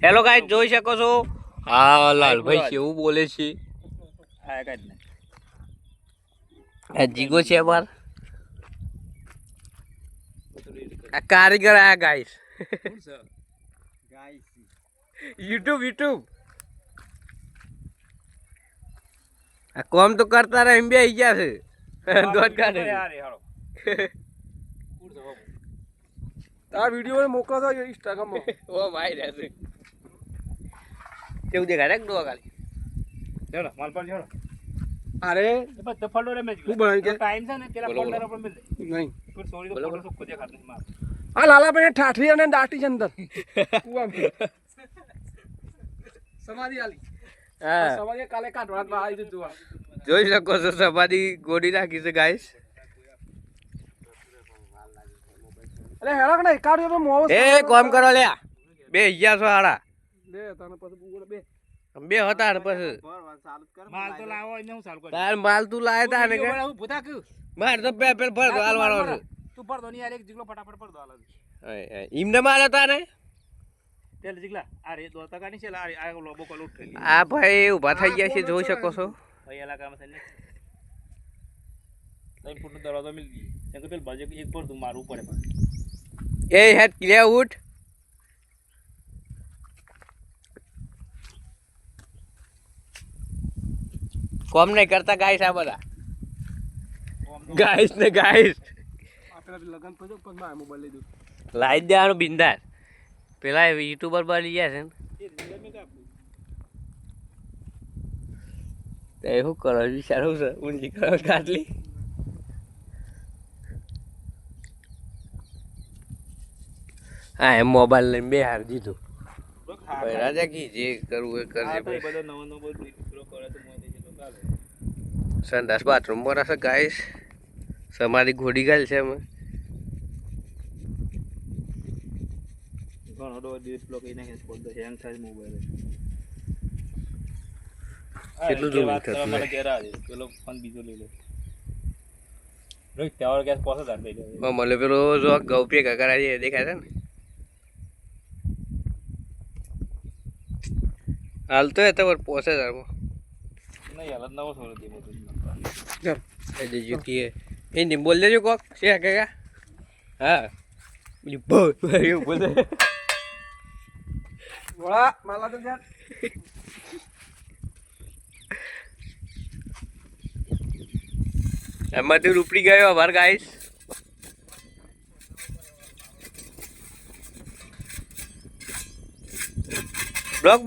hello guys જોઈ શકો છો હા લાલભાઈ કેવું બોલે છે આ કાઈ નહીં આ જીગો છે બાર આ કારીગર આયા ગાઈસ ગાઈસ YouTube આ કોમ તો કરતા રહે એમ બે આવી ગયા છે દોડ કાઢે યાર હાલો આ વિડિયો મોકલો તો ઇન્સ્ટાગ્રામ માં ઓ ભાઈ રહેશે કેવું દેખાય રે ડોવા ખાલી ચલો માલ પર ચલો અરે એ બસ ફોલ્ડર રે મેં હું બનાવી કે ટાઈમ છે ને પેલા બોલો, ફોલ્ડર પર મિલ નહીં फिर सोरी तो फोटो सबको देखा नहीं मार આ લાલાભાઈ ઠાઠરી અને દાટી છે અંદર કુવામાં સમાધિ આલી હા સમાધિ કાલે કાઢવા આવી દીધું આ જોઈ શકો છો સમાધિ ગોડી રાખી છે ગાઈસ અરે હેરાક નહીં કાઢ્યો તો મોવો એ કોમ કરો લે બે ગયા છો હાડા લે તને પછી બુગડે બે બે હતા ને પછી माल तो लाओ इने हूं साल को તાર માલ તું લાય તા ને કે હું ભૂતા કુ માર તો બે પેલ ભર દો હાલવાળો છે તું ભર દો ની યાર એક જીગલો ફટાફટ ભર દો હાલ ઈમને માર હતા ને તેલ જીગલા આ રે દો તકાની છે આ લોબો કોલ ઉઠેલી આ ભાઈ ઊભા થઈ ગયા છે જોઈ શકો છો ભાઈ એલા કામ છે ને તઈ ફૂટ દરવાજો મિલ ગઈ એમ કે પેલ બાજુ એક પર તું મારું પડે એ હેડ ક્લિયર ઉઠ કોમ નહીં કરતા ગાઈસ આ બધા ગાઈસ ને ગાઈસ આપણા લગન પછી પણ મારે મોબાઈલ લઈ દઉં લાઈ દેવાનું બિંદાસ પેલા યુટ્યુબર બની ગયા છે ને તે શું કરો વિચારું છે ઊંધી કરો કાટલી હા એમ મોબાઈલ લઈને બે હાર દીધું રાજા કી જે કરવું એ કરજે બધો નવો નવો દીકરો કરે તો મોદી જેટલો ચાલે સંડાસ બાથરૂમ પર હશે ગાઈસ સમાધિ ઘોડી ગયેલ છે અમે ઘણો દો દિવસ બ્લોક એને કે બોલ દો હેંગ થાય મોબાઈલ કેટલું જોવું વાત થતું મને કેરા દે પેલો ફોન બીજો લઈ લે રોહિત ત્યાં ગેસ પોસે દાર લઈ લે મને પેલો જો ગૌપી કાકા છે દેખાય છે ને હાલ તો એ તો પોસે જારમાં નહીં હાલત નવો છોડો દે મોટો ચાલ એ દેજો કે એ નિમ બોલ દેજો કોક છે કાકા હા બીજું બહુ એવું બોલે વળા માલા તો યાર એમાંથી ઉપડી ગયો અમાર ગાઈસ બ્લોક